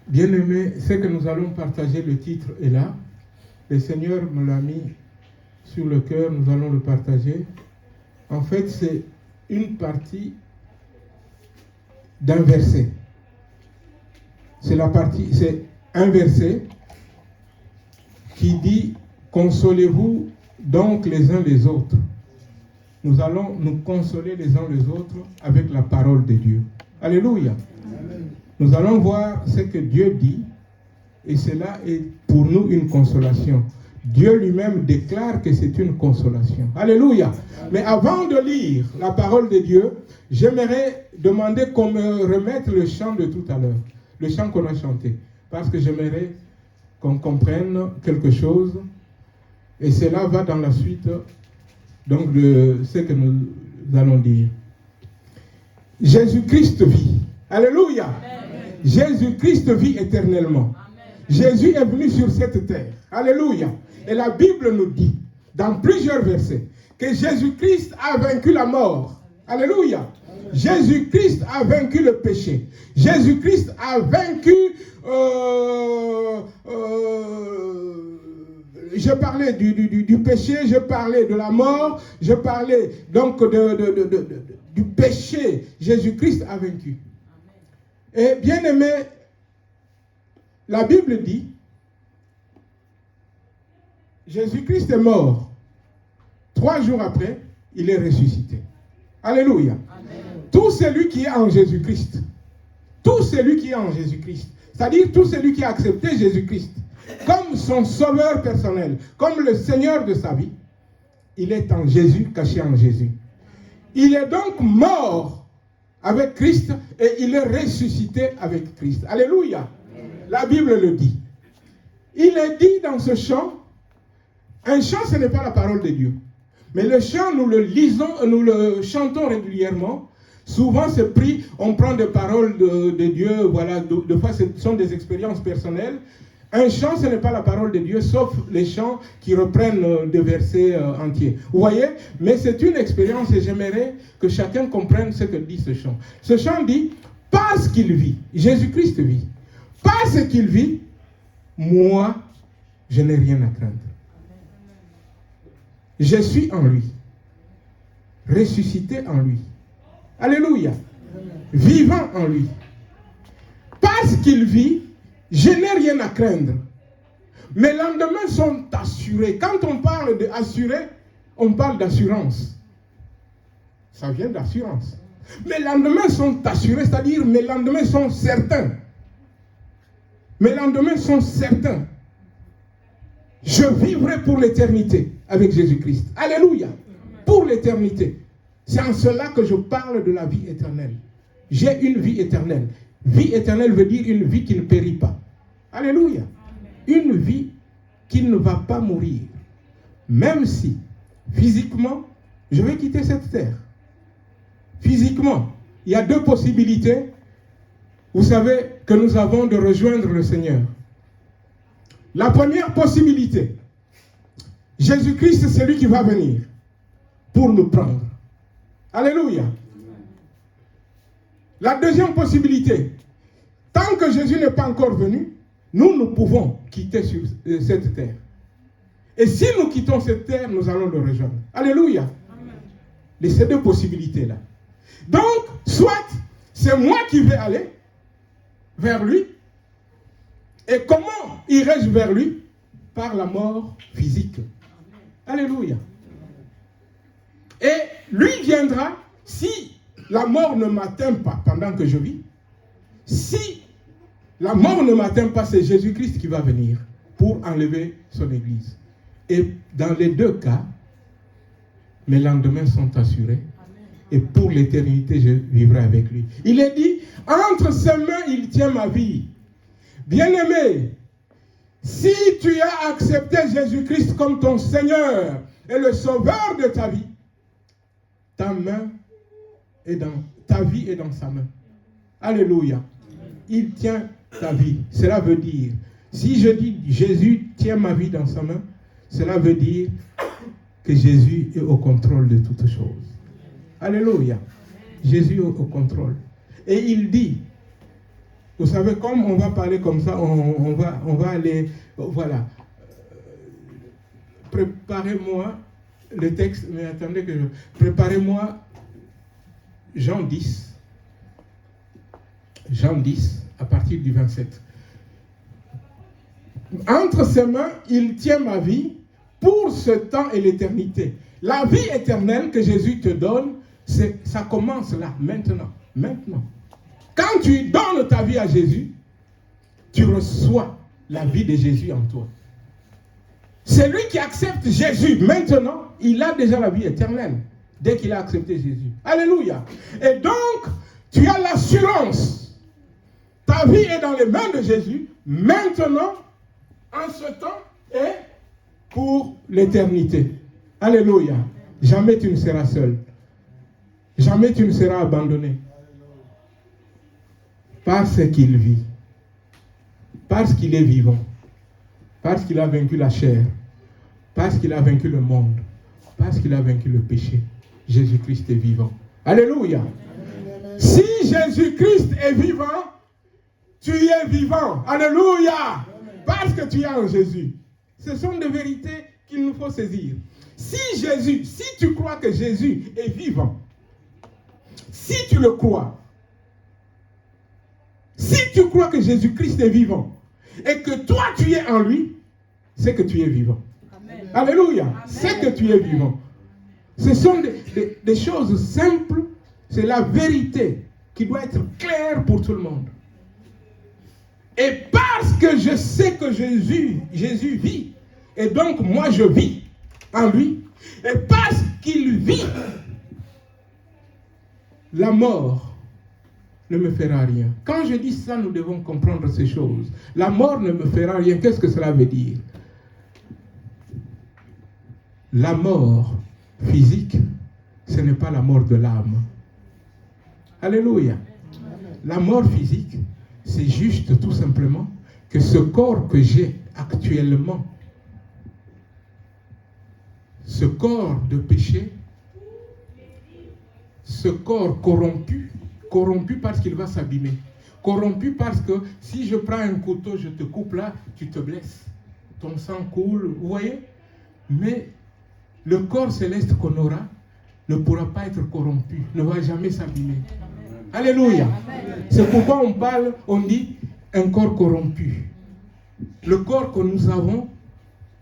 Bien-aimés, ce que nous allons partager, le titre est là. Le Seigneur me l'a mis sur le cœur, nous allons le partager. En fait, c'est une partie d'un verset. C'est un verset qui dit « Consolez-vous donc les uns les autres ». Nous allons nous consoler les uns les autres avec la parole de Dieu. Alléluia. Amen. Nous allons voir ce que Dieu dit et cela est pour nous une consolation. Dieu lui-même déclare que c'est une consolation. Alléluia. Amen. Mais avant de lire la parole de Dieu, j'aimerais demander qu'on me remette le chant de tout à l'heure, le chant qu'on a chanté, parce que j'aimerais qu'on comprenne quelque chose et cela va dans la suite donc de ce que nous allons dire. Jésus-Christ vit. Alléluia. Amen. Jésus-Christ vit éternellement. Amen. Jésus est venu sur cette terre. Alléluia. Et la Bible nous dit, dans plusieurs versets, que Jésus-Christ a vaincu la mort. Alléluia. Jésus-Christ a vaincu le péché. Jésus-Christ a vaincu je parlais du péché, je parlais de la mort, je parlais donc du péché. Jésus-Christ a vaincu. Et bien aimé, la Bible dit, Jésus-Christ est mort. 3 jours après, il est ressuscité. Alléluia. Amen. Tout celui qui est en Jésus-Christ, tout celui qui est en Jésus-Christ, c'est-à-dire tout celui qui a accepté Jésus-Christ comme son sauveur personnel, comme le Seigneur de sa vie, il est en Jésus, caché en Jésus. Il est donc mort avec Christ et il est ressuscité avec Christ. Alléluia. La Bible le dit. Il est dit dans ce chant, un chant ce n'est pas la parole de Dieu, mais le chant nous le lisons, nous le chantons régulièrement. Souvent c'est pris, on prend des paroles de Dieu, voilà, de fois ce sont des expériences personnelles. Un chant, ce n'est pas la parole de Dieu, sauf les chants qui reprennent des versets entiers. Vous voyez? Mais c'est une expérience et j'aimerais que chacun comprenne ce que dit ce chant. Ce chant dit, parce qu'il vit, Jésus-Christ vit, parce qu'il vit, moi, je n'ai rien à craindre. Je suis en lui, ressuscité en lui. Alléluia. Vivant en lui. Parce qu'il vit, je n'ai rien à craindre. Mes lendemains sont assurés. Quand on parle d'assuré, on parle d'assurance. Ça vient d'assurance. Mes lendemains sont assurés, c'est-à-dire mes lendemains sont certains. Mes lendemains sont certains. Je vivrai pour l'éternité avec Jésus-Christ. Alléluia. Pour l'éternité. C'est en cela que je parle de la vie éternelle. J'ai une vie éternelle. Vie éternelle veut dire une vie qui ne périt pas. Alléluia. Une vie qui ne va pas mourir. Même si, physiquement, je vais quitter cette terre. Physiquement, il y a 2 possibilités. Vous savez que nous avons de rejoindre le Seigneur. La première possibilité, Jésus-Christ, c'est lui qui va venir pour nous prendre. Alléluia. La deuxième possibilité, tant que Jésus n'est pas encore venu, nous pouvons quitter sur cette terre. Et si nous quittons cette terre, nous allons le rejoindre. Alléluia. Amen. Ces 2 possibilités-là. Donc, soit c'est moi qui vais aller vers lui. Et comment irai-je vers lui? Par la mort physique. Amen. Alléluia. Et lui viendra si la mort ne m'atteint pas pendant que je vis. Si la mort ne m'atteint pas, c'est Jésus-Christ qui va venir pour enlever son église. Et dans les 2 cas, mes lendemains sont assurés. Et pour l'éternité, je vivrai avec lui. Il est dit, entre ses mains, il tient ma vie. Bien-aimé, si tu as accepté Jésus-Christ comme ton Seigneur et le Sauveur de ta vie, ta vie est dans sa main. Alléluia. Il tient ta vie. Cela veut dire, si je dis Jésus tient ma vie dans sa main, cela veut dire que Jésus est au contrôle de toutes choses. Alléluia. Jésus est au contrôle. Et il dit, Vous savez, comme on va parler comme ça, on va aller, voilà. Préparez-moi le texte, mais attendez que préparez-moi Jean 10. Jean 10, à partir du 27. Entre ses mains, il tient ma vie pour ce temps et l'éternité. La vie éternelle que Jésus te donne, ça commence là, maintenant. Maintenant. Quand tu donnes ta vie à Jésus, tu reçois la vie de Jésus en toi. Celui qui accepte Jésus maintenant, il a déjà la vie éternelle dès qu'il a accepté Jésus. Alléluia. Et donc, tu as l'assurance. Ta vie est dans les mains de Jésus maintenant, en ce temps et pour l'éternité. Alléluia. Jamais tu ne seras seul. Jamais tu ne seras abandonné. Parce qu'il vit. Parce qu'il est vivant. Parce qu'il a vaincu la chair. Parce qu'il a vaincu le monde. Parce qu'il a vaincu le péché. Jésus-Christ est vivant. Alléluia. Si Jésus-Christ est vivant, tu es vivant. Alléluia. Parce que tu es en Jésus. Ce sont des vérités qu'il nous faut saisir. Si tu crois que Jésus est vivant, si tu le crois, si tu crois que Jésus-Christ est vivant, et que toi tu es en lui, c'est que tu es vivant. Amen. Alléluia. Amen. C'est que tu es vivant. Ce sont des choses simples, c'est la vérité qui doit être claire pour tout le monde. Et parce que je sais que Jésus vit, et donc moi je vis en lui, et parce qu'il vit, la mort ne me fera rien. Quand je dis ça, nous devons comprendre ces choses. La mort ne me fera rien. Qu'est-ce que cela veut dire? La mort physique, ce n'est pas la mort de l'âme. Alléluia. La mort physique, c'est juste tout simplement que ce corps que j'ai actuellement, ce corps de péché, ce corps corrompu parce qu'il va s'abîmer. Corrompu parce que si je prends un couteau, je te coupe là, tu te blesses. Ton sang coule, vous voyez? Mais le corps céleste qu'on aura ne pourra pas être corrompu, ne va jamais s'abîmer. Alléluia. C'est pourquoi on dit un corps corrompu. Le corps que nous avons,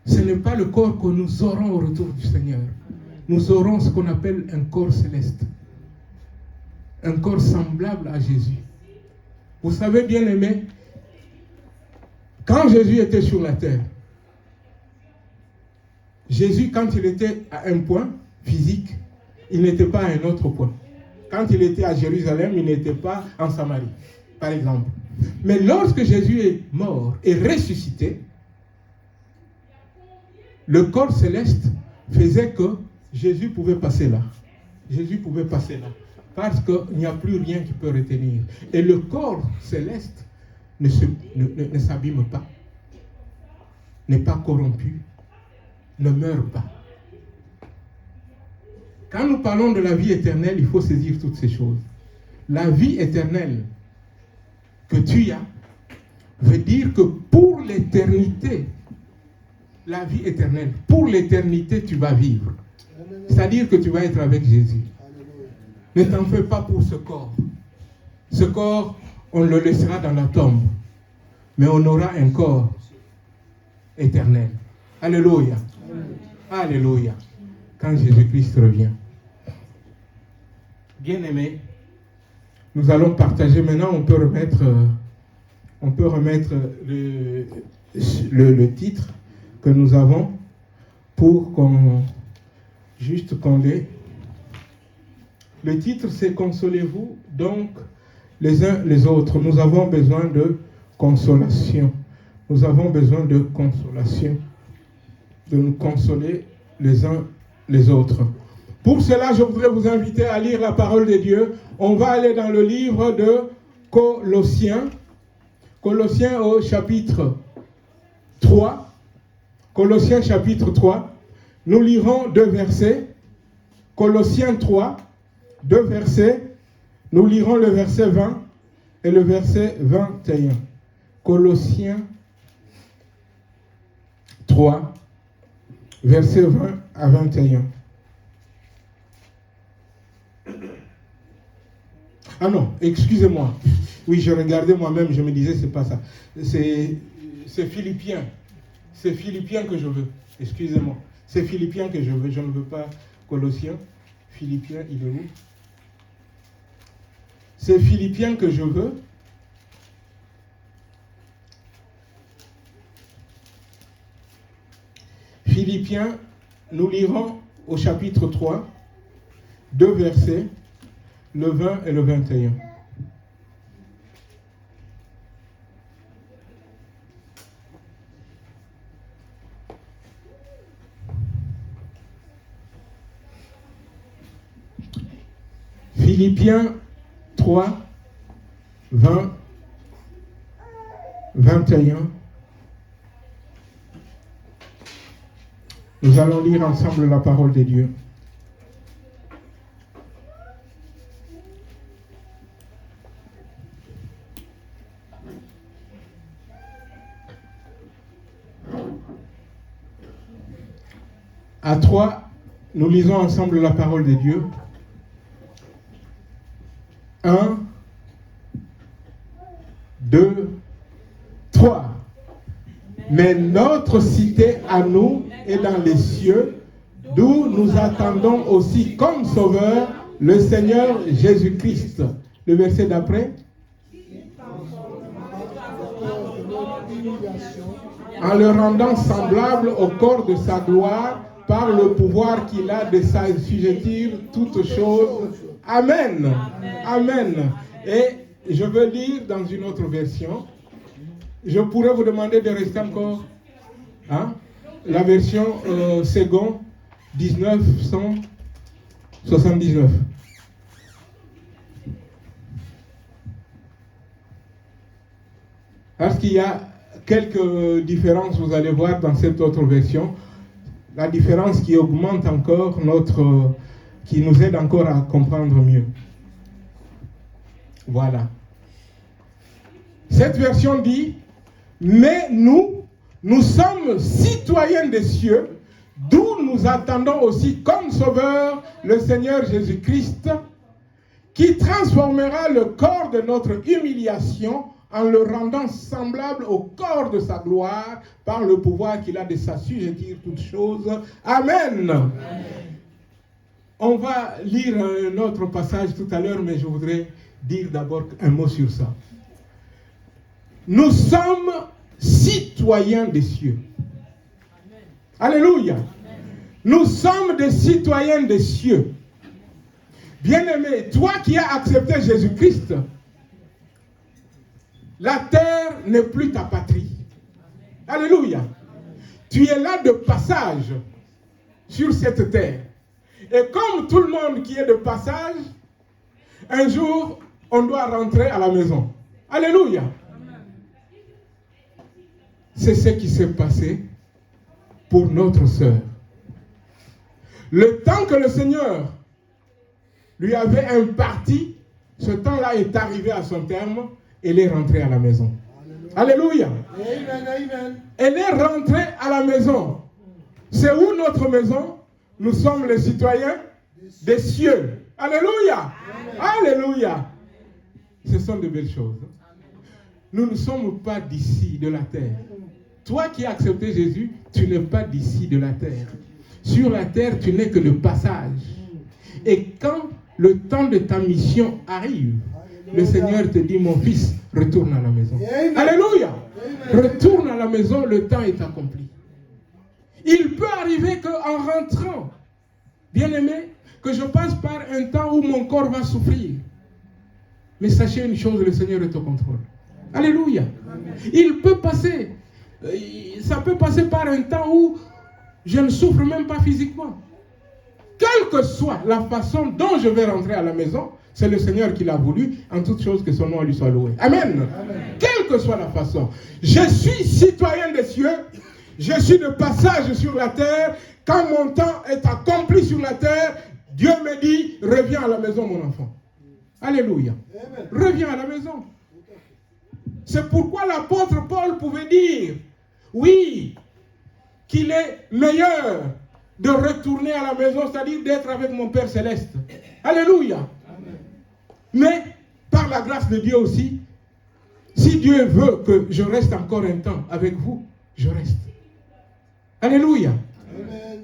ce n'est pas le corps que nous aurons au retour du Seigneur. Nous aurons ce qu'on appelle un corps céleste. Un corps semblable à Jésus. Vous savez, bien aimé, quand Jésus était sur la terre, Jésus, quand il était à un point physique, il n'était pas à un autre point. Quand il était à Jérusalem, il n'était pas en Samarie, par exemple. Mais lorsque Jésus est mort et ressuscité, le corps céleste faisait que Jésus pouvait passer là. Jésus pouvait passer là. Parce qu'il n'y a plus rien qui peut retenir. Et le corps céleste ne s'abîme pas, n'est pas corrompu, ne meurt pas. Quand nous parlons de la vie éternelle, il faut saisir toutes ces choses. La vie éternelle que tu as veut dire que pour l'éternité, la vie éternelle, pour l'éternité, tu vas vivre. C'est-à-dire que tu vas être avec Jésus. Ne t'en fais pas pour ce corps. Ce corps, on le laissera dans la tombe. Mais on aura un corps éternel. Alléluia. Alléluia. Quand Jésus-Christ revient. Bien-aimés, nous allons partager maintenant, on peut remettre le titre que nous avons pour qu'on l'ait. Le titre, c'est « Consolez-vous donc les uns les autres ». Nous avons besoin de consolation. Nous avons besoin de consolation. De nous consoler les uns les autres. Pour cela, je voudrais vous inviter à lire la parole de Dieu. On va aller dans le livre de Colossiens. Colossiens au chapitre 3. Colossiens chapitre 3. Nous lirons 2 versets. Colossiens 3. 2 versets, nous lirons le verset 20 et le verset 21. Colossiens 3, verset 20 à 21. Ah non, excusez-moi. Oui, je regardais moi-même, je me disais, c'est pas ça. C'est Philippiens. C'est Philippiens que je veux. Excusez-moi. C'est Philippiens que je veux. Je ne veux pas Colossiens. Philippiens, il est où? C'est Philippiens que je veux. Philippiens, nous lirons au chapitre 3, 2 versets, le 20 et le 21. Philippiens 3, 20, 21. Nous allons lire ensemble la parole de Dieu. À 3, nous lisons ensemble la parole de Dieu. 1, 2, 3. Mais notre cité à nous est dans les cieux, d'où nous attendons aussi comme sauveur le Seigneur Jésus-Christ. Le verset d'après. En le rendant semblable au corps de sa gloire, par le pouvoir qu'il a de s'assujettir toutes choses. Amen. Amen. Et je veux lire dans une autre version. Je pourrais vous demander de rester encore. Hein? La version seconde 1979. Parce qu'il y a quelques différences, vous allez voir dans cette autre version. La différence qui augmente encore qui nous aide encore à comprendre mieux. Voilà. Cette version dit, mais nous sommes citoyens des cieux, d'où nous attendons aussi comme sauveur le Seigneur Jésus-Christ, qui transformera le corps de notre humiliation en le rendant semblable au corps de sa gloire, par le pouvoir qu'il a de s'assujettir toutes choses. Amen. Amen. On va lire un autre passage tout à l'heure, mais je voudrais dire d'abord un mot sur ça. Nous sommes citoyens des cieux. Amen. Alléluia. Amen. Nous sommes des citoyens des cieux. Bien-aimé, toi qui as accepté Jésus-Christ, la terre n'est plus ta patrie. Alléluia. Tu es là de passage sur cette terre. Et comme tout le monde qui est de passage, un jour, on doit rentrer à la maison. Alléluia. C'est ce qui s'est passé pour notre sœur. Le temps que le Seigneur lui avait imparti, ce temps-là est arrivé à son terme. Elle est rentrée à la maison. Alléluia. Amen, amen. Elle est rentrée à la maison. C'est où notre maison? Nous sommes les citoyens des cieux. Alléluia. Amen. Alléluia. Ce sont de belles choses. Nous ne sommes pas d'ici, de la terre. Toi qui as accepté Jésus, tu n'es pas d'ici, de la terre. Sur la terre, tu n'es que le passage. Et quand le temps de ta mission arrive, le Seigneur te dit, mon fils, retourne à la maison. Amen. Alléluia. Amen. Retourne à la maison, le temps est accompli. Il peut arriver qu'en rentrant, bien-aimé, que je passe par un temps où mon corps va souffrir. Mais sachez une chose, le Seigneur est au contrôle. Alléluia. Amen. Il peut passer, ça peut passer par un temps où je ne souffre même pas physiquement. Quelle que soit la façon dont je vais rentrer à la maison, c'est le Seigneur qui l'a voulu, en toute chose que son nom lui soit loué. Amen. Amen. Quelle que soit la façon. Je suis citoyen des cieux, je suis de passage sur la terre. Quand mon temps est accompli sur la terre, Dieu me dit, reviens à la maison mon enfant. Alléluia. Amen. Reviens à la maison. C'est pourquoi l'apôtre Paul pouvait dire, oui, qu'il est meilleur de retourner à la maison, c'est-à-dire d'être avec mon Père Céleste. Alléluia. Amen. Mais, par la grâce de Dieu aussi, si Dieu veut que je reste encore un temps avec vous, je reste. Alléluia. Amen.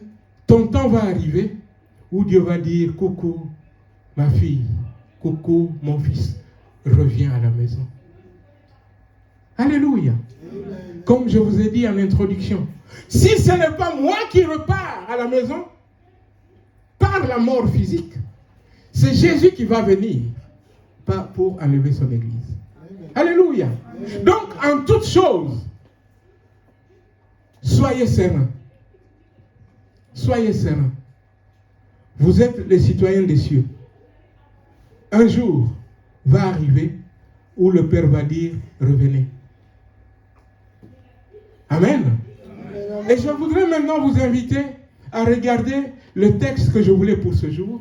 Ton temps va arriver où Dieu va dire, coucou ma fille, coucou mon fils, reviens à la maison. Alléluia. Amen. Comme je vous ai dit en introduction, si ce n'est pas moi qui repars à la maison, par la mort physique, c'est Jésus qui va venir pour enlever son église. Amen. Alléluia. Amen. Donc, en toutes choses, soyez sereins. Soyez sereins. Vous êtes les citoyens des cieux. Un jour va arriver où le Père va dire, revenez. Amen. Amen. Et je voudrais maintenant vous inviter à regarder le texte que je voulais pour ce jour.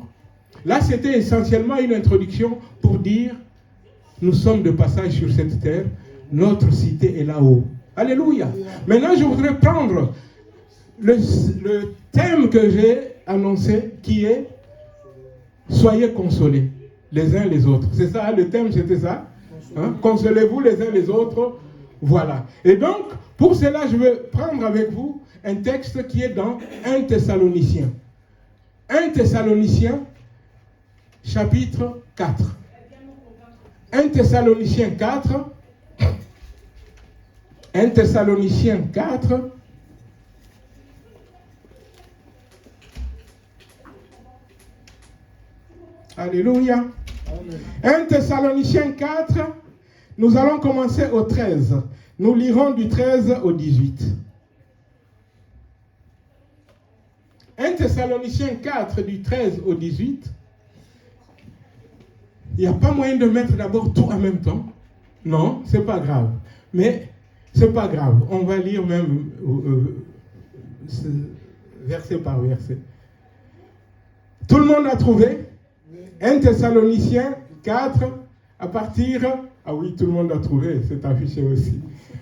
Là, c'était essentiellement une introduction pour dire, nous sommes de passage sur cette terre, notre cité est là-haut. Alléluia. Maintenant, je voudrais prendre le thème que j'ai annoncé, qui est « Soyez consolés les uns les autres ». C'est ça, le thème, c'était ça. Hein? Consolez-vous les uns les autres. Voilà. Et donc, pour cela, je vais prendre avec vous un texte qui est dans 1 Thessaloniciens. 1 Thessaloniciens, chapitre 4. 1 Thessaloniciens 4. 1 Thessaloniciens 4. Alléluia. Amen. 1 Thessaloniciens 4, nous allons commencer au 13. Nous lirons du 13 au 18. 1 Thessaloniciens 4, du 13 au 18. Il n'y a pas moyen de mettre d'abord tout en même temps. Non, c'est pas grave. Mais c'est pas grave. On va lire même verset par verset. Tout le monde a trouvé? 1 Thessaloniciens 4, à partir... Ah oui, tout le monde a trouvé, c'est affiché aussi.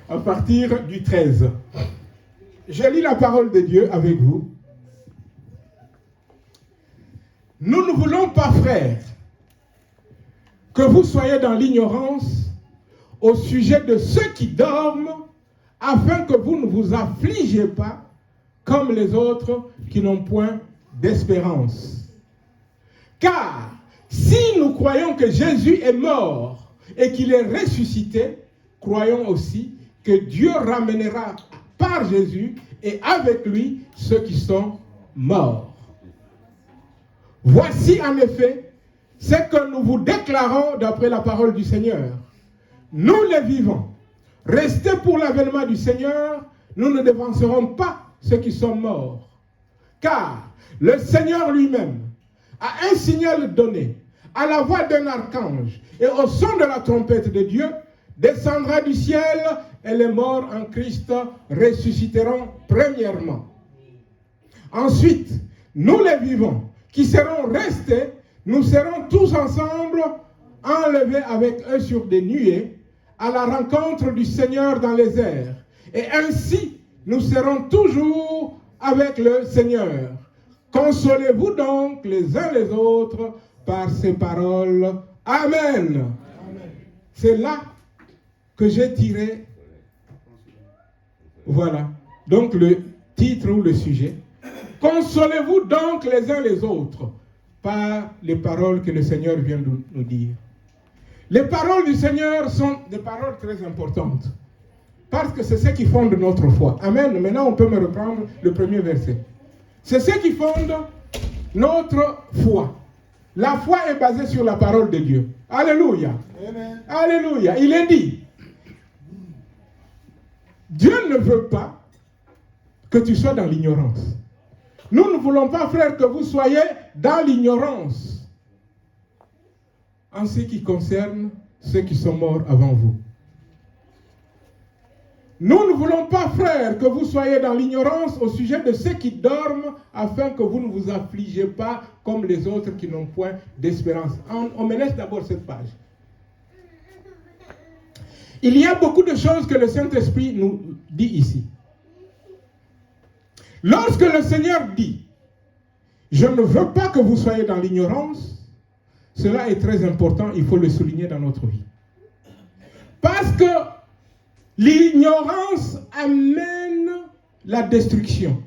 À partir du 13. Je lis la parole de Dieu avec vous. Nous ne voulons pas, frères, que vous soyez dans l'ignorance au sujet de ceux qui dorment, afin que vous ne vous affligez pas comme les autres qui n'ont point d'espérance. Car si nous croyons que Jésus est mort et qu'il est ressuscité, croyons aussi que Dieu ramènera par Jésus et avec lui ceux qui sont morts. Voici en effet ce que nous vous déclarons d'après la parole du Seigneur. Nous les vivants, restés pour l'avènement du Seigneur, nous ne devancerons pas ceux qui sont morts. Car le Seigneur lui-même a un signal donné, à la voix d'un archange et au son de la trompette de Dieu, descendra du ciel et les morts en Christ ressusciteront premièrement. Ensuite, nous les vivants, qui seront restés, nous serons tous ensemble enlevés avec eux sur des nuées à la rencontre du Seigneur dans les airs. Et ainsi, nous serons toujours avec le Seigneur. Consolez-vous donc les uns les autres par ces paroles. Amen. Amen. C'est là que j'ai tiré. Voilà. Donc le titre ou le sujet. Consolez-vous donc les uns les autres par les paroles que le Seigneur vient de nous dire. Les paroles du Seigneur sont des paroles très importantes. Parce que c'est ce qui fonde notre foi. Amen. Maintenant, on peut me reprendre le premier verset. C'est ce qui fonde notre foi. La foi est basée sur la parole de Dieu. Alléluia. Amen. Alléluia. Il est dit, Dieu ne veut pas que tu sois dans l'ignorance. Nous ne voulons pas, frères, que vous soyez dans l'ignorance en ce qui concerne ceux qui sont morts avant vous. Nous ne voulons pas, frères, que vous soyez dans l'ignorance au sujet de ceux qui dorment, afin que vous ne vous affligez pas comme les autres qui n'ont point d'espérance. On me laisse d'abord cette page. Il y a beaucoup de choses que le Saint-Esprit nous dit ici. Lorsque le Seigneur dit, je ne veux pas que vous soyez dans l'ignorance, cela est très important, il faut le souligner dans notre vie. Parce que l'ignorance amène la destruction.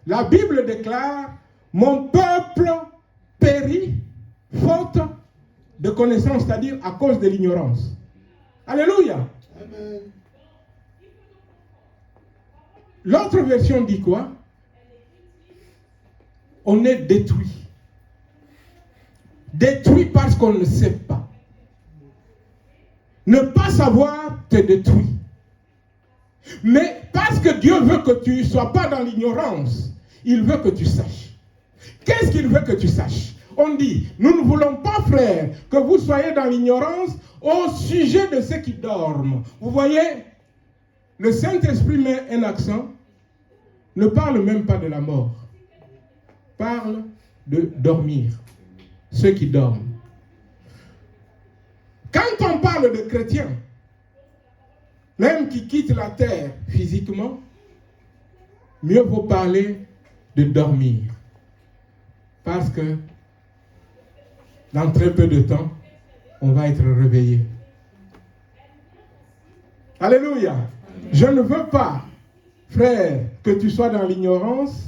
La Bible déclare, mon peuple périt faute de connaissance, c'est-à-dire à cause de l'ignorance. Alléluia. Amen. L'autre version dit quoi? On est détruit. Détruit parce qu'on ne sait pas. Ne pas savoir te détruit. Mais parce que Dieu veut que tu ne sois pas dans l'ignorance, il veut que tu saches. Qu'est-ce qu'il veut que tu saches? On dit, nous ne voulons pas, frères, que vous soyez dans l'ignorance au sujet de ceux qui dorment. Vous voyez, le Saint-Esprit met un accent, ne parle même pas de la mort. Parle de dormir, ceux qui dorment. Quand on parle de chrétiens, même qui quittent la terre physiquement, mieux vaut parler de dormir. Parce que dans très peu de temps, on va être réveillé. Alléluia. Je ne veux pas, frère, que tu sois dans l'ignorance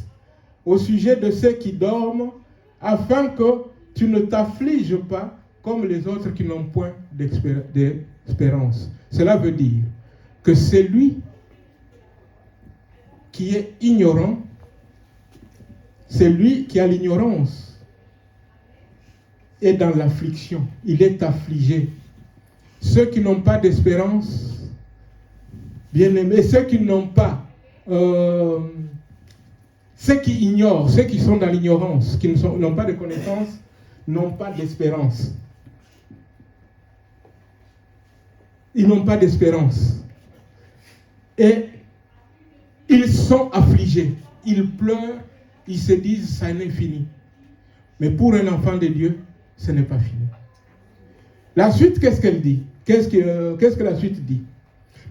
au sujet de ceux qui dorment, afin que tu ne t'affliges pas comme les autres qui n'ont point d'espérance. Cela veut dire que celui qui est ignorant, c'est lui qui a l'ignorance, est dans l'affliction, il est affligé. Ceux qui n'ont pas d'espérance, bien-aimés, ceux qui n'ont pas, ceux qui ignorent, ceux qui sont dans l'ignorance, qui n'ont pas de connaissance, n'ont pas d'espérance. Ils n'ont pas d'espérance. Et ils sont affligés. Ils pleurent, ils se disent, ça n'est fini. Mais pour un enfant de Dieu, ce n'est pas fini. La suite, qu'est-ce qu'elle dit? Qu'est-ce que la suite dit?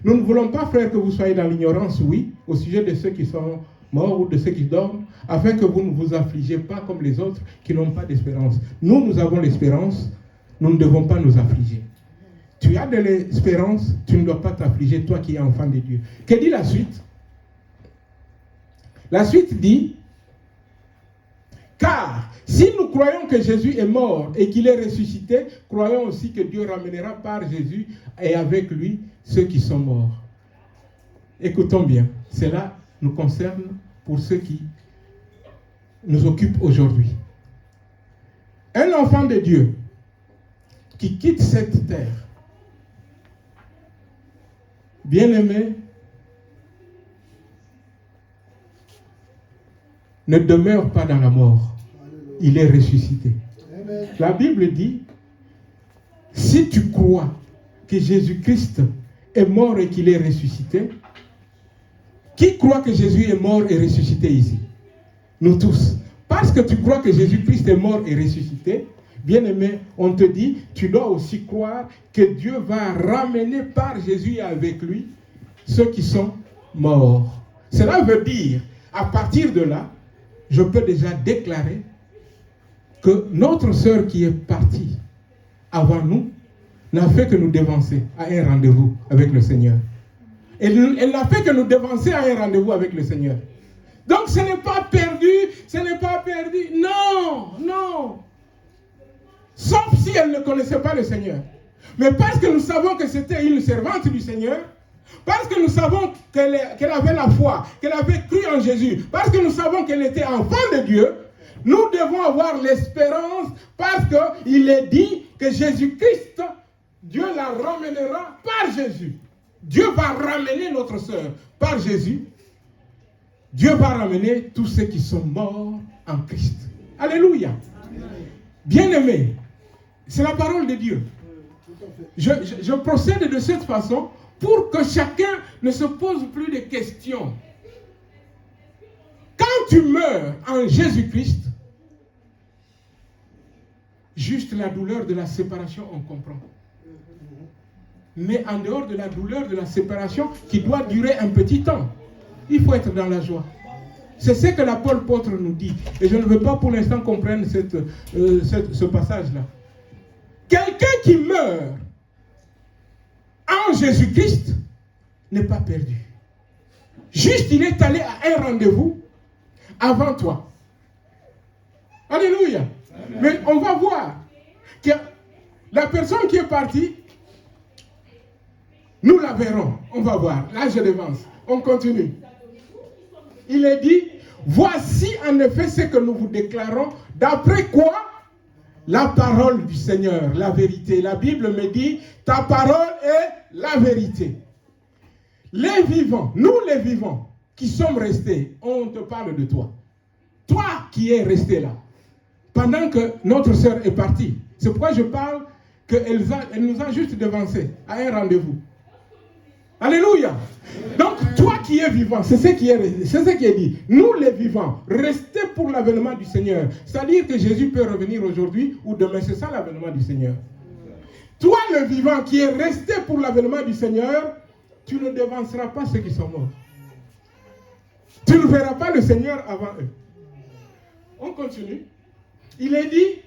Nous ne voulons pas, frère, que vous soyez dans l'ignorance, oui, au sujet de ceux qui sont morts ou de ceux qui dorment, afin que vous ne vous affligez pas comme les autres qui n'ont pas d'espérance. Nous avons l'espérance, nous ne devons pas nous affliger. Tu as de l'espérance, tu ne dois pas t'affliger, toi qui es enfant de Dieu. Que dit la suite? La suite dit, car si nous croyons que Jésus est mort et qu'il est ressuscité, croyons aussi que Dieu ramènera par Jésus et avec lui ceux qui sont morts. Écoutons bien, cela nous concerne pour ceux qui nous occupent aujourd'hui. Un enfant de Dieu qui quitte cette terre, bien-aimé, ne demeure pas dans la mort. Il est ressuscité. Amen. La Bible dit, si tu crois que Jésus-Christ est mort et qu'il est ressuscité, qui croit que Jésus est mort et ressuscité ici? Nous tous. Parce que tu crois que Jésus-Christ est mort et ressuscité, bien-aimé, on te dit, tu dois aussi croire que Dieu va ramener par Jésus et avec lui ceux qui sont morts. Cela veut dire, à partir de là, je peux déjà déclarer que notre sœur qui est partie avant nous n'a fait que nous dévancer à un rendez-vous avec le Seigneur. Elle n'a fait que nous dévancer à un rendez-vous avec le Seigneur. Donc ce n'est pas perdu, ce n'est pas perdu. Non, non. Sauf si elle ne connaissait pas le Seigneur. Mais parce que nous savons que c'était une servante du Seigneur, parce que nous savons qu'elle avait la foi, qu'elle avait cru en Jésus, parce que nous savons qu'elle était enfant de Dieu, nous devons avoir l'espérance parce qu'il est dit que Jésus-Christ, Dieu la ramènera par Jésus. Dieu va ramener notre sœur par Jésus. Dieu va ramener tous ceux qui sont morts en Christ. Alléluia. Bien-aimés, c'est la parole de Dieu. Je procède de cette façon pour que chacun ne se pose plus de questions. Quand tu meurs en Jésus-Christ, juste la douleur de la séparation, on comprend. mais en dehors de la douleur de la séparation qui doit durer un petit temps. Il faut être dans la joie. C'est ce que l'apôtre nous dit. Et je ne veux pas pour l'instant qu'on prenne ce passage-là. Quelqu'un qui meurt en Jésus-Christ n'est pas perdu. Juste, il est allé à un rendez-vous avant toi. Alléluia. Amen. Mais on va voir que la personne qui est partie, nous la verrons. On va voir. Là, je devance. On continue. Il est dit, voici en effet ce que nous vous déclarons, d'après quoi la parole du Seigneur, la vérité. La Bible me dit, ta parole est la vérité. Les vivants, nous les vivants, qui sommes restés, on te parle de toi. Toi qui es resté là, pendant que notre sœur est partie. C'est pourquoi je parle qu'elle nous a juste devancé à un rendez-vous. Alléluia. Donc, toi qui es vivant, c'est ce qui est dit. Nous les vivants, restez pour l'avènement du Seigneur. C'est-à-dire que Jésus peut revenir aujourd'hui ou demain. C'est ça l'avènement du Seigneur. Toi le vivant qui est resté pour l'avènement du Seigneur, tu ne devanceras pas ceux qui sont morts. Tu ne verras pas le Seigneur avant eux. On continue. Il est dit,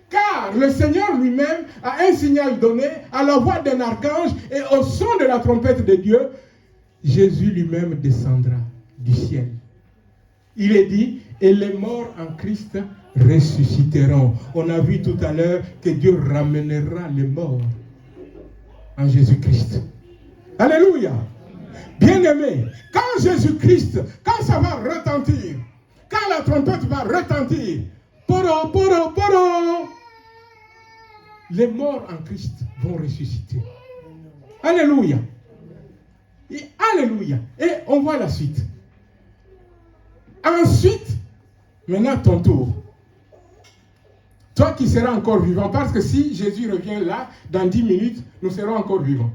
car le Seigneur lui-même a un signal donné à la voix d'un archange et au son de la trompette de Dieu, Jésus lui-même descendra du ciel. Il est dit, et les morts en Christ ressusciteront. On a vu tout à l'heure que Dieu ramènera les morts en Jésus-Christ. Alléluia. Bien-aimé, quand Jésus-Christ, quand ça va retentir, quand la trompette va retentir, poro, poro, poro, les morts en Christ vont ressusciter. Alléluia. Et alléluia. Et on voit la suite. Ensuite, maintenant ton tour. Toi qui seras encore vivant, parce que si Jésus revient là, dans 10 minutes, nous serons encore vivants.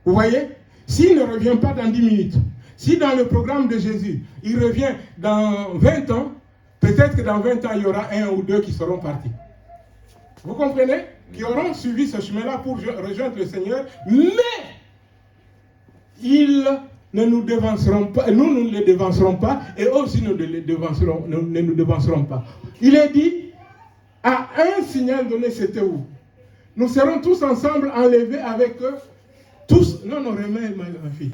Vous voyez? S'il ne revient pas dans 10 minutes, si dans le programme de Jésus, il revient dans 20 ans, peut-être que dans 20 ans, il y aura un ou deux qui seront partis. Vous comprenez? Qui auront suivi ce chemin-là pour rejoindre le Seigneur, mais ils ne nous devanceront pas, nous ne les devancerons pas, et eux aussi ne nous devanceront pas. Il est dit, à un signal donné, c'était où? Nous serons tous ensemble enlevés avec eux. Tous, non, remets ma fille.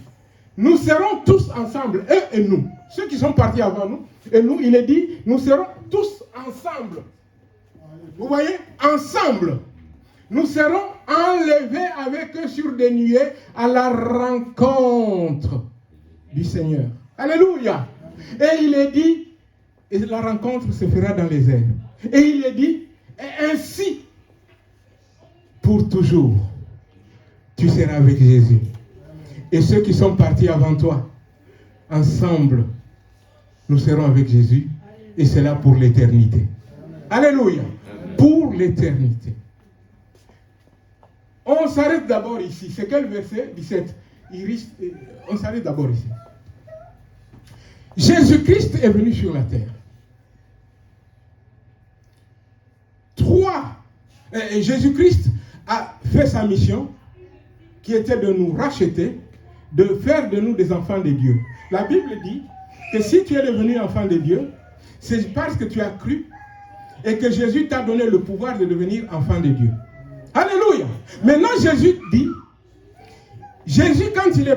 Nous serons tous ensemble, eux et nous. Ceux qui sont partis avant nous, et nous, il est dit, nous serons tous ensemble. Vous voyez? Ensemble. Nous serons enlevés avec eux sur des nuées à la rencontre du Seigneur. Alléluia. Et il est dit, et la rencontre se fera dans les airs. Et il est dit, et ainsi, pour toujours, tu seras avec Jésus. Et ceux qui sont partis avant toi, ensemble, nous serons avec Jésus. Et c'est là pour l'éternité. Alléluia. Pour l'éternité. On s'arrête d'abord ici. C'est quel verset? 17. On s'arrête d'abord ici. Jésus-Christ est venu sur la terre. Jésus-Christ a fait sa mission, qui était de nous racheter, de faire de nous des enfants de Dieu. La Bible dit que si tu es devenu enfant de Dieu, c'est parce que tu as cru et que Jésus t'a donné le pouvoir de devenir enfant de Dieu. Alléluia. Maintenant Jésus dit, Jésus quand il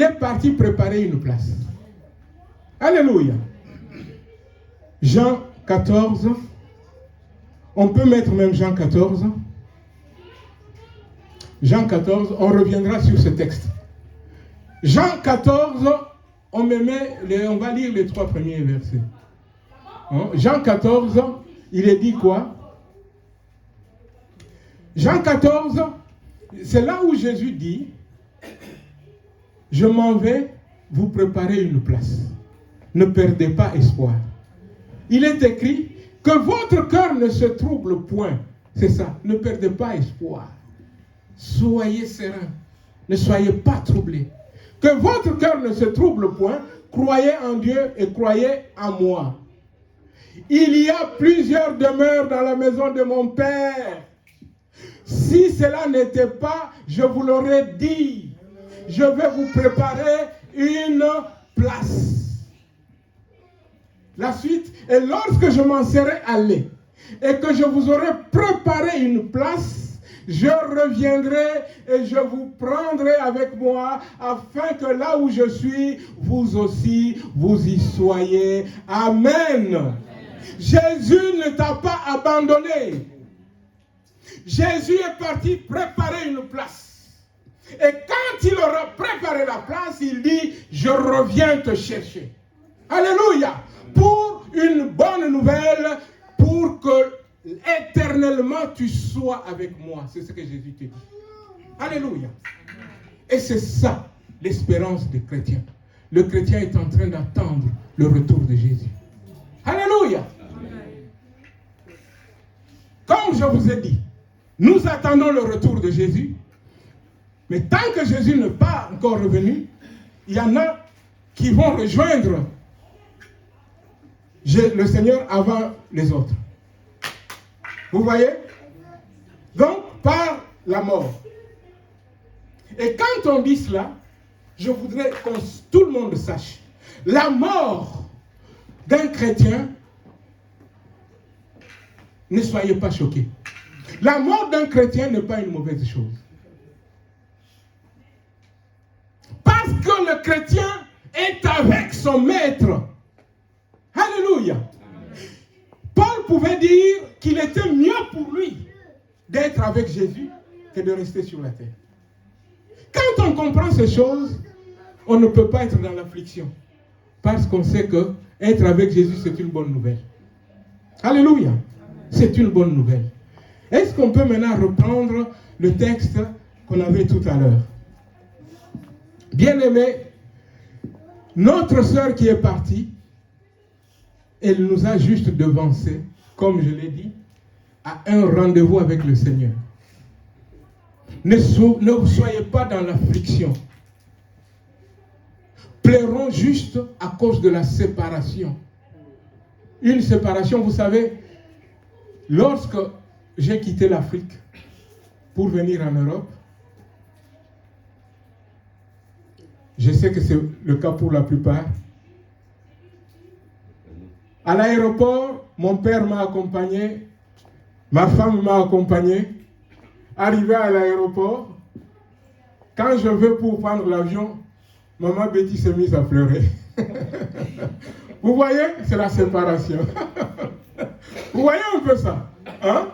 est parti préparer une place. Alléluia. Jean 14, on peut mettre même Jean 14. Jean 14, on reviendra sur ce texte. Jean 14, on va lire les 3 premiers versets. Jean 14, il est dit quoi? Jean 14, c'est là où Jésus dit, je m'en vais vous préparer une place. Ne perdez pas espoir. Il est écrit que votre cœur ne se trouble point. C'est ça, ne perdez pas espoir. Soyez sereins, ne soyez pas troublés. Que votre cœur ne se trouble point, croyez en Dieu et croyez en moi. Il y a plusieurs demeures dans la maison de mon Père. Si cela n'était pas, je vous l'aurais dit. Je vais vous préparer une place. La suite, et lorsque je m'en serai allé et que je vous aurai préparé une place, je reviendrai et je vous prendrai avec moi afin que là où je suis, vous aussi, vous y soyez. Amen. Jésus ne t'a pas abandonné. Jésus est parti préparer une place. Et quand il aura préparé la place, il dit, je reviens te chercher. Alléluia. Pour une bonne nouvelle, pour que éternellement tu sois avec moi. C'est ce que Jésus te dit. Alléluia. Et c'est ça l'espérance des chrétiens. Le chrétien est en train d'attendre le retour de Jésus. Alléluia. Comme je vous ai dit, nous attendons le retour de Jésus. Mais tant que Jésus n'est pas encore revenu, il y en a qui vont rejoindre le Seigneur avant les autres. Vous voyez? Donc, par la mort. Et quand on dit cela, je voudrais que tout le monde sache. La mort d'un chrétien, ne soyez pas choqués. La mort d'un chrétien n'est pas une mauvaise chose. Parce que le chrétien est avec son maître. Alléluia. Paul pouvait dire qu'il était mieux pour lui d'être avec Jésus que de rester sur la terre. Quand on comprend ces choses, on ne peut pas être dans l'affliction. Parce qu'on sait que être avec Jésus, c'est une bonne nouvelle. Alléluia. C'est une bonne nouvelle. Est-ce qu'on peut maintenant reprendre le texte qu'on avait tout à l'heure? Bien-aimés, notre sœur qui est partie, elle nous a juste devancé, comme je l'ai dit, à un rendez-vous avec le Seigneur. Ne soyez pas dans l'affliction. Pleurons juste à cause de la séparation. Une séparation, vous savez, lorsque j'ai quitté l'Afrique pour venir en Europe, je sais que c'est le cas pour la plupart. À l'aéroport, mon père m'a accompagné, ma femme m'a accompagné. Arrivé à l'aéroport, quand je vais pour prendre l'avion, maman Betty s'est mise à pleurer. Vous voyez, c'est la séparation. Vous voyez un peu ça, hein?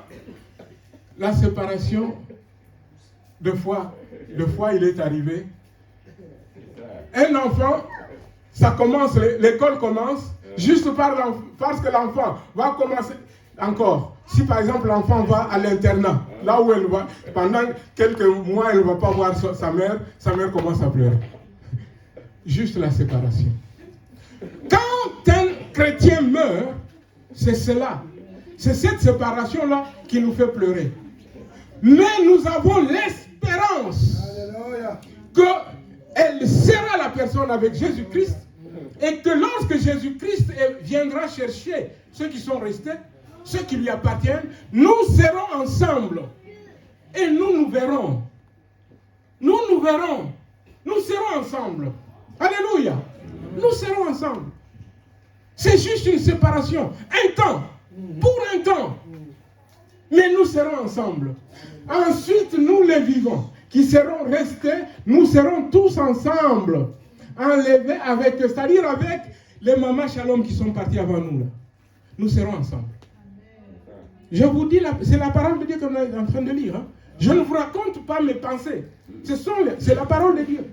La séparation, deux fois il est arrivé. Un enfant, ça commence, l'école commence, juste parce que l'enfant va commencer encore. Si par exemple l'enfant va à l'internat, là où elle va, pendant quelques mois elle ne va pas voir sa mère commence à pleurer. Juste la séparation. Quand un chrétien meurt, c'est cela. C'est cette séparation-là qui nous fait pleurer. Mais nous avons l'espérance qu'elle sera la personne avec Jésus-Christ et que lorsque Jésus-Christ viendra chercher ceux qui sont restés, ceux qui lui appartiennent, nous serons ensemble et nous verrons. Nous verrons. Nous serons ensemble. Alléluia. Nous serons ensemble. C'est juste une séparation. Un temps. Pour un temps. Mais nous serons ensemble. Ensuite, nous les vivants qui seront restés, nous serons tous ensemble. Enlevés avec, c'est-à-dire avec les mamans Shalom qui sont partis avant nous. Là. Nous serons ensemble. Je vous dis, c'est la parole de Dieu qu'on est en train de lire. Hein. Je ne vous raconte pas mes pensées. C'est la parole de Dieu.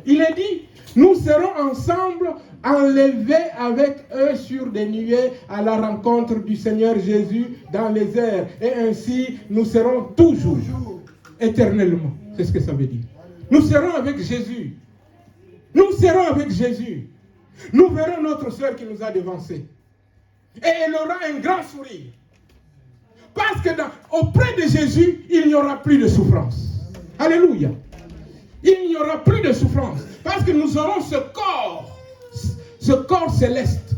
Il est dit, nous serons ensemble enlevés avec eux sur des nuées à la rencontre du Seigneur Jésus dans les airs. Et ainsi, nous serons toujours, éternellement. C'est ce que ça veut dire. Nous serons avec Jésus. Nous serons avec Jésus. Nous verrons notre sœur qui nous a devancés. Et elle aura un grand sourire. Parce que auprès de Jésus, il n'y aura plus de souffrance. Alléluia. Il n'y aura plus de souffrance. Parce que nous aurons ce corps céleste.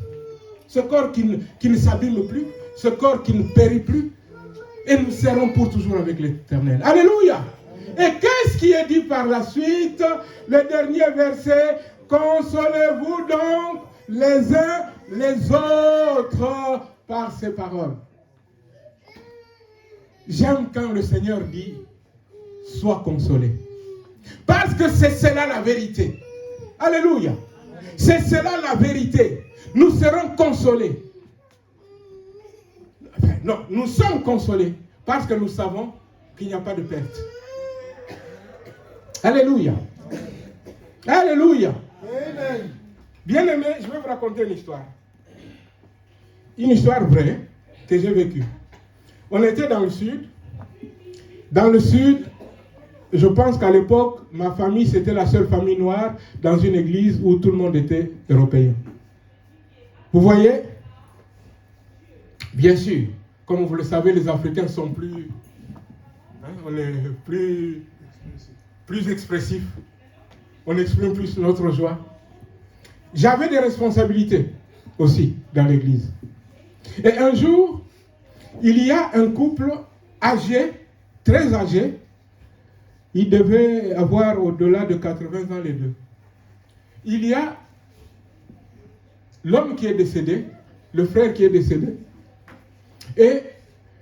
Ce corps qui ne s'abîme plus. Ce corps qui ne périt plus. Et nous serons pour toujours avec l'Éternel. Alléluia. Et qu'est-ce qui est dit par la suite? Le dernier verset. Consolez-vous donc les uns les autres par ces paroles. J'aime quand le Seigneur dit, sois consolé. Parce que c'est cela la vérité. Alléluia. C'est cela la vérité. Nous serons consolés. Enfin, non, nous sommes consolés parce que nous savons qu'il n'y a pas de perte. Alléluia. Alléluia. Bien-aimé, je vais vous raconter une histoire. Une histoire vraie que j'ai vécue. On était dans le sud. Dans le sud, je pense qu'à l'époque, ma famille, c'était la seule famille noire dans une église où tout le monde était européen. Vous voyez? Bien sûr, comme vous le savez, les Africains sont plus, on est plus expressifs. On exprime plus notre joie. J'avais des responsabilités aussi dans l'église. Et un jour, il y a un couple âgé, très âgé. Ils devaient avoir au-delà de 80 ans les deux. Il y a l'homme qui est décédé, le frère qui est décédé, et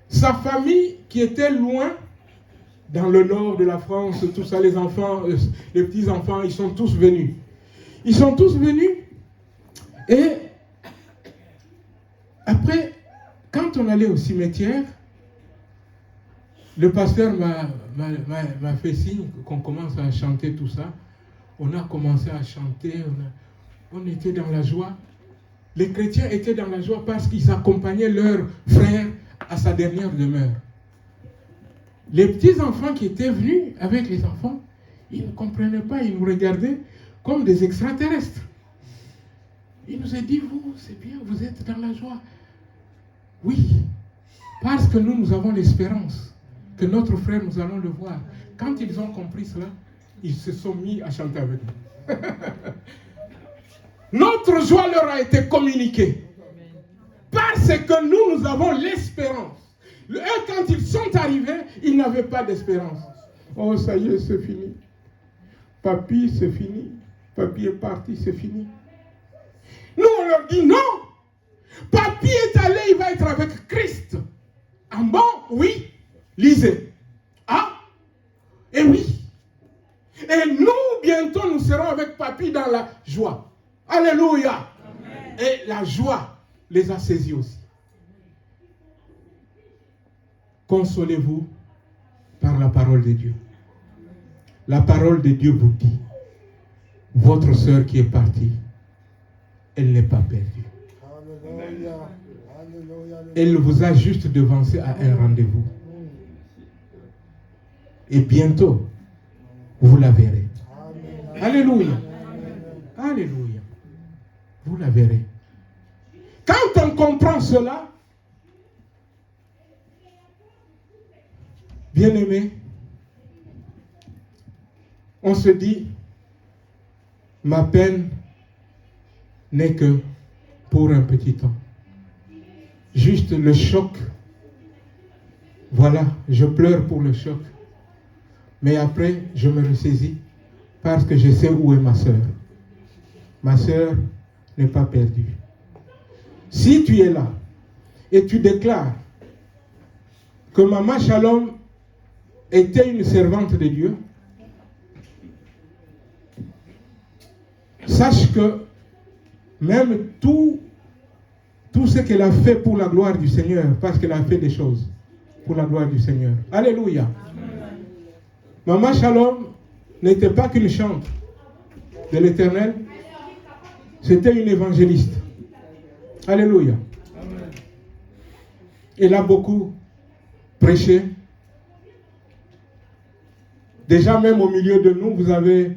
sa famille qui était loin, dans le nord de la France, tout ça, les enfants, les petits-enfants, ils sont tous venus. Ils sont tous venus, et après, quand on allait au cimetière, le pasteur m'a fait signe qu'on commence à chanter tout ça. On a commencé à chanter, on était dans la joie. Les chrétiens étaient dans la joie parce qu'ils accompagnaient leur frère à sa dernière demeure. Les petits-enfants qui étaient venus avec les enfants, ils ne comprenaient pas, ils nous regardaient comme des extraterrestres. Il nous a dit, vous, c'est bien, vous êtes dans la joie. Oui, parce que nous avons l'espérance que notre frère, nous allons le voir. Quand ils ont compris cela, ils se sont mis à chanter avec nous. Notre joie leur a été communiquée. Parce que nous avons l'espérance. Eux, quand ils sont arrivés, ils n'avaient pas d'espérance. Oh, ça y est, c'est fini. Papy, c'est fini. Papy est parti, c'est fini. Nous, on leur dit non. Papy est allé, il va être avec Christ. Ah bon? Oui. Lisez. Ah? Et oui. Et nous, bientôt, nous serons avec Papy dans la joie. Alléluia. Amen. Et la joie les a saisis aussi. Consolez-vous par la parole de Dieu. La parole de Dieu vous dit, votre sœur qui est partie, elle n'est pas perdue. Elle vous a juste devancé à un rendez-vous. Et bientôt, vous la verrez. Alléluia. Alléluia. Vous la verrez. Quand on comprend cela, bien-aimé, on se dit, ma peine n'est que pour un petit temps. Juste le choc. Voilà, je pleure pour le choc. Mais après, je me ressaisis parce que je sais où est ma sœur. Ma sœur n'est pas perdue. Si tu es là et tu déclares que Maman Shalom était une servante de Dieu, sache que même tout ce qu'elle a fait pour la gloire du Seigneur, parce qu'elle a fait des choses pour la gloire du Seigneur. Alléluia. Amen. Maman Shalom n'était pas qu'une chante de l'Éternel, c'était une évangéliste. Alléluia. Amen. Elle a beaucoup prêché. Déjà même au milieu de nous, vous avez,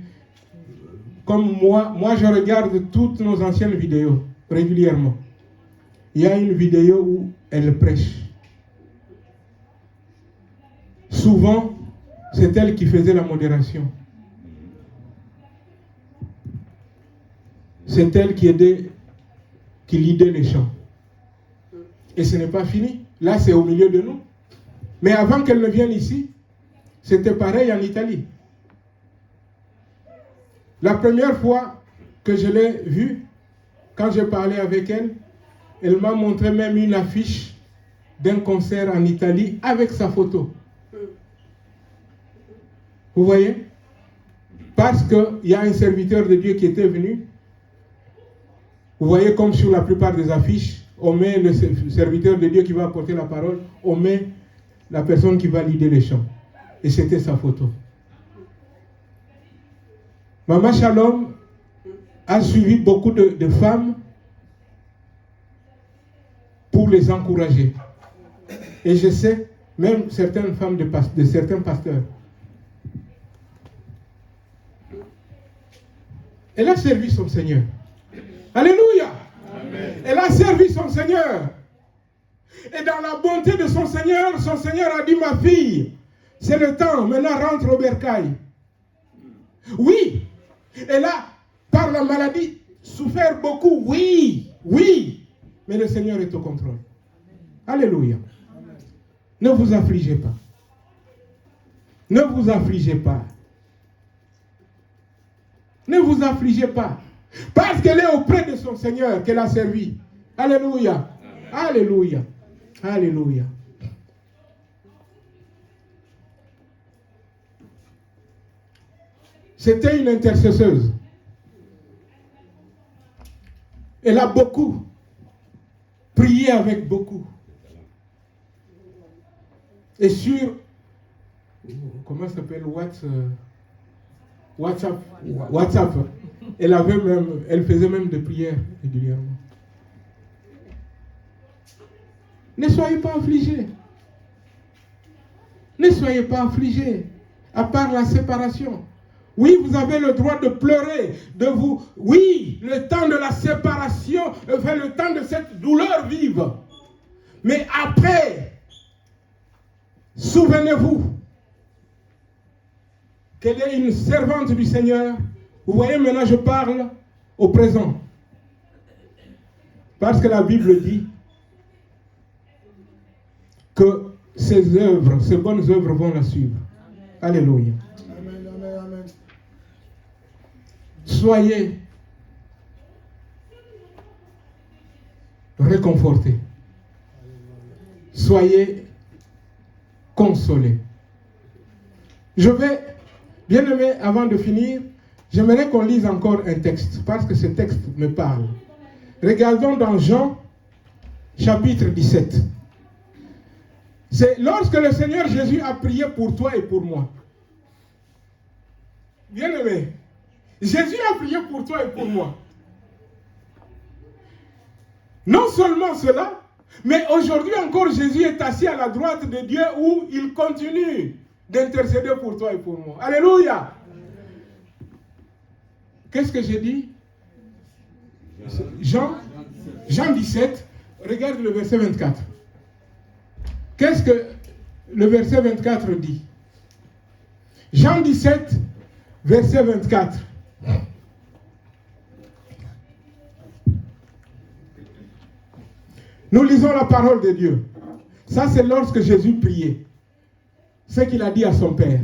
comme moi je regarde toutes nos anciennes vidéos régulièrement. Il y a une vidéo où elle prêche. Souvent, c'est elle qui faisait la modération. C'est elle qui lidait les chants. Et ce n'est pas fini. Là, c'est au milieu de nous. Mais avant qu'elle ne vienne ici, c'était pareil en Italie. La première fois que je l'ai vue, quand j'ai parlé avec elle, elle m'a montré même une affiche d'un concert en Italie avec sa photo. Vous voyez? Parce qu'il y a un serviteur de Dieu qui était venu. Vous voyez comme sur la plupart des affiches, on met le serviteur de Dieu qui va apporter la parole, on met la personne qui va leader les chants. Et c'était sa photo. Maman Shalom a suivi beaucoup de femmes pour les encourager. Et je sais, même certaines femmes de certains pasteurs, elle a servi son Seigneur. Alléluia. Amen. Elle a servi son Seigneur. Et dans la bonté de son Seigneur a dit, ma fille, c'est le temps, maintenant rentre au bercail. Oui, elle a, par la maladie, souffert beaucoup, oui, mais le Seigneur est au contrôle. Alléluia. Ne vous affligez pas. Ne vous affligez pas. Ne vous affligez pas. Parce qu'elle est auprès de son Seigneur qu'elle a servi. Alléluia. Amen. Alléluia. Alléluia. C'était une intercesseuse. Elle a beaucoup prié avec beaucoup. Et sur, comment ça s'appelle, WhatsApp, elle faisait même des prières régulièrement. Ne soyez pas affligés. Ne soyez pas affligés. À part la séparation. Oui, vous avez le droit de pleurer, de vous... Oui, le temps de la séparation, enfin le temps de cette douleur vive. Mais après, souvenez-vous qu'elle est une servante du Seigneur. Vous voyez, maintenant je parle au présent. Parce que la Bible dit que ses œuvres, ses bonnes œuvres vont la suivre. Amen. Alléluia. Amen, amen, amen. Soyez réconfortés. Soyez consolés. Je vais, bien aimé, avant de finir, j'aimerais qu'on lise encore un texte, parce que ce texte me parle. Regardons dans Jean, chapitre 17. C'est lorsque le Seigneur Jésus a prié pour toi et pour moi. Bien aimé, Jésus a prié pour toi et pour moi. Non seulement cela, mais aujourd'hui encore Jésus est assis à la droite de Dieu où il continue d'intercéder pour toi et pour moi. Alléluia. Qu'est-ce que j'ai dit? Jean 17, regarde le verset 24. Qu'est-ce que le verset 24 dit? Jean 17, verset 24. Nous lisons la parole de Dieu. Ça, c'est lorsque Jésus priait. Ce qu'il a dit à son Père.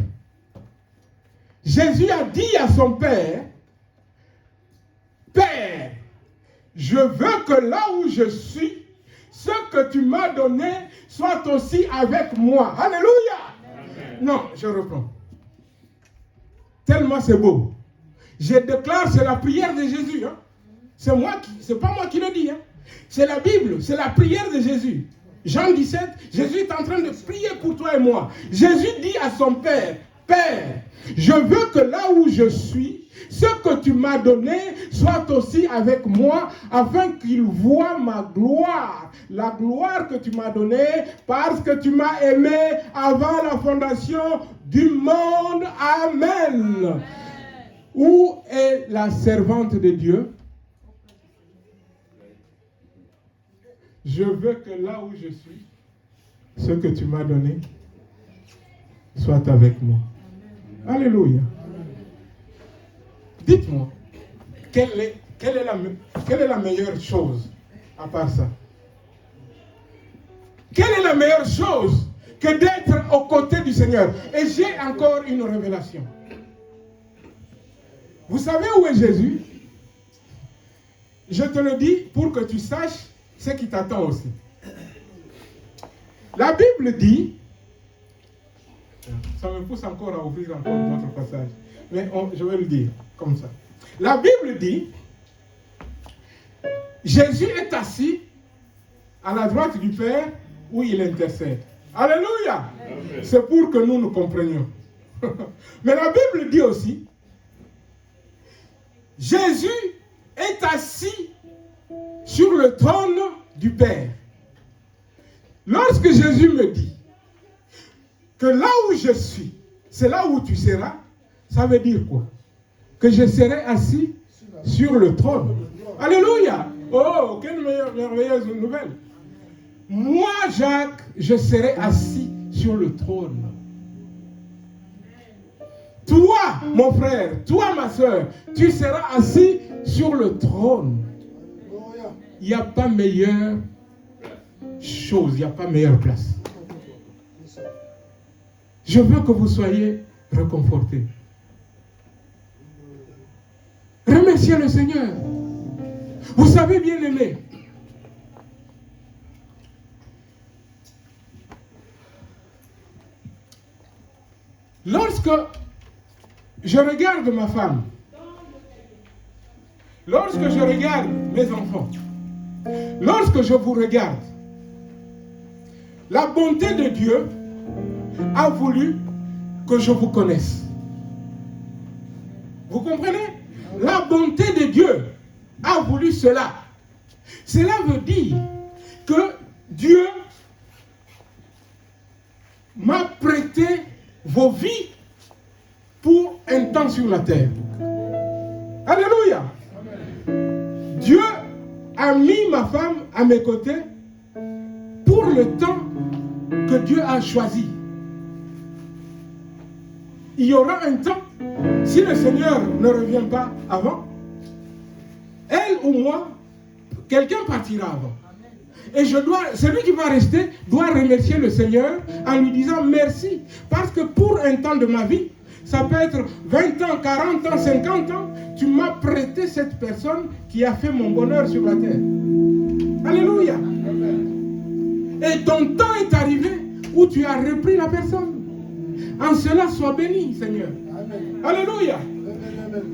Jésus a dit à son Père, Père, je veux que là où je suis, ce que tu m'as donné soit aussi avec moi. Alléluia. Amen. Non, je reprends. Tellement c'est beau. Je déclare, c'est la prière de Jésus. Hein. C'est pas moi qui le dis. Hein. C'est la Bible, c'est la prière de Jésus. Jean 17, Jésus est en train de prier pour toi et moi. Jésus dit à son Père, Père, je veux que là où je suis, ce que tu m'as donné soit aussi avec moi, afin qu'il voie ma gloire. La gloire que tu m'as donnée, parce que tu m'as aimé avant la fondation du monde. Amen. Amen. Où est la servante de Dieu? Je veux que là où je suis, ce que tu m'as donné soit avec moi. Amen. Alléluia. Amen. Dites-moi, quelle est la meilleure chose à part ça? Quelle est la meilleure chose que d'être aux côtés du Seigneur. Et j'ai encore une révélation. Vous savez où est Jésus? Je te le dis pour que tu saches ce qui t'attend aussi. La Bible dit, ça me pousse encore à ouvrir encore d'autres passages, mais je vais le dire comme ça. La Bible dit, Jésus est assis à la droite du Père où il intercède. Alléluia! C'est pour que nous comprenions. Mais la Bible dit aussi, Jésus est assis sur le trône du Père. Lorsque Jésus me dit que là où je suis, c'est là où tu seras, ça veut dire quoi? Que je serai assis sur le trône. Alléluia! Oh, quelle merveilleuse nouvelle! Moi, Jacques, je serai assis sur le trône. Toi, mon frère, toi, ma soeur, tu seras assis sur le trône. Il n'y a pas meilleure chose, il n'y a pas meilleure place. Je veux que vous soyez réconfortés. Remerciez le Seigneur. Vous savez, bien aimé, lorsque je regarde ma femme, lorsque je regarde mes enfants, lorsque je vous regarde, la bonté de Dieu a voulu que je vous connaisse. Vous comprenez? La bonté de Dieu a voulu cela. Cela veut dire que Dieu m'a prêté vos vies pour un temps sur la terre. Alléluia. Dieu a mis ma femme à mes côtés pour le temps que Dieu a choisi. Il y aura un temps, si le Seigneur ne revient pas avant, elle ou moi, quelqu'un partira avant. Et celui qui va rester doit remercier le Seigneur en lui disant merci. Parce que pour un temps de ma vie, ça peut être 20 ans, 40 ans, 50 ans, tu m'as prêté cette personne qui a fait mon bonheur sur la terre. Alléluia. Et ton temps est arrivé où tu as repris la personne. En cela, sois béni, Seigneur. Alléluia.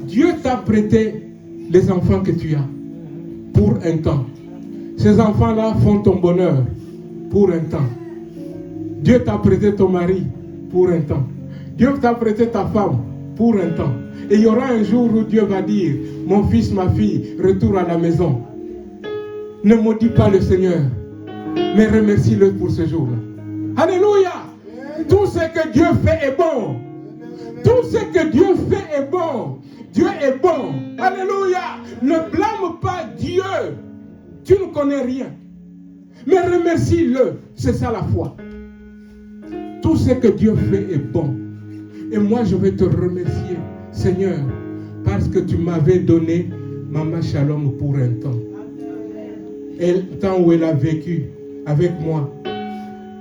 Dieu t'a prêté les enfants que tu as pour un temps. Ces enfants-là font ton bonheur pour un temps. Dieu t'a prêté ton mari pour un temps. Dieu t'a prêté ta femme pour un temps. Et il y aura un jour où Dieu va dire, mon fils, ma fille, retourne à la maison. Ne maudis pas le Seigneur, mais remercie-le pour ce jour-là. Alléluia! Tout ce que Dieu fait est bon. Tout ce que Dieu fait est bon. Dieu est bon. Alléluia! Ne blâme pas Dieu. Tu ne connais rien. Mais remercie-le. C'est ça la foi. Tout ce que Dieu fait est bon. Et moi, je vais te remercier, Seigneur, parce que tu m'avais donné Maman Shalom pour un temps. Et le temps où elle a vécu avec moi.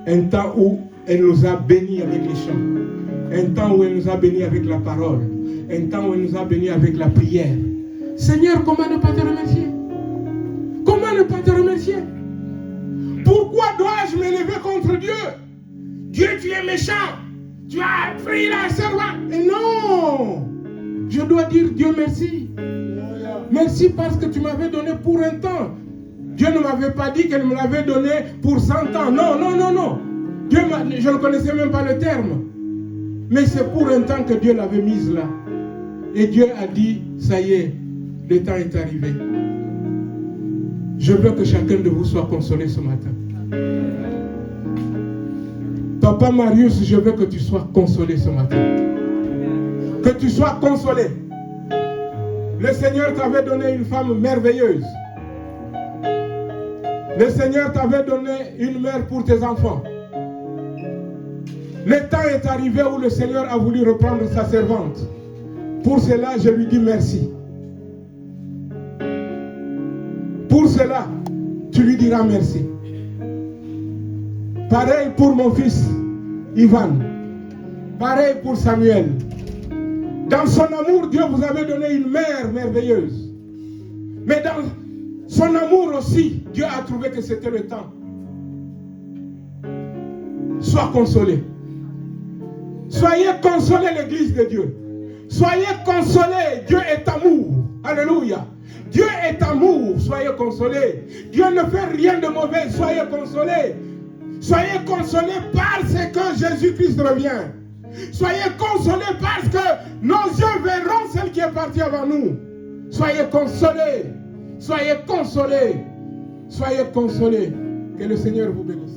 Un temps où elle nous a bénis avec les chants. Un temps où elle nous a bénis avec la parole. Un temps où elle nous a bénis avec la prière. Seigneur, comment ne pas te remercier? Comment ne pas te remercier? Pourquoi dois-je m'élever contre Dieu? Dieu, tu es méchant. Tu as pris la servante. Et non! Je dois dire Dieu merci. Merci parce que tu m'avais donné pour un temps. Dieu ne m'avait pas dit qu'elle me l'avait donné pour 100 ans. Non, non, non, non. Dieu je ne connaissais même pas le terme. Mais c'est pour un temps que Dieu l'avait mise là. Et Dieu a dit, ça y est, le temps est arrivé. Je veux que chacun de vous soit consolé ce matin. Papa Marius, je veux que tu sois consolé ce matin. Que tu sois consolé. Le Seigneur t'avait donné une femme merveilleuse. Le Seigneur t'avait donné une mère pour tes enfants. Le temps est arrivé où le Seigneur a voulu reprendre sa servante. Pour cela, je lui dis merci. Pour cela, tu lui diras merci. Pareil pour mon fils. Ivan. Pareil pour Samuel. Dans son amour, Dieu vous avait donné une mère merveilleuse. Mais dans son amour aussi, Dieu a trouvé que c'était le temps. Sois consolé. Soyez consolés, l'église de Dieu. Soyez consolés. Dieu est amour. Alléluia. Dieu est amour. Soyez consolés. Dieu ne fait rien de mauvais. Soyez consolés. Soyez consolés parce que Jésus-Christ revient. Soyez consolés parce que nos yeux verront celle qui est partie avant nous. Soyez consolés. Soyez consolés. Soyez consolés. Que le Seigneur vous bénisse.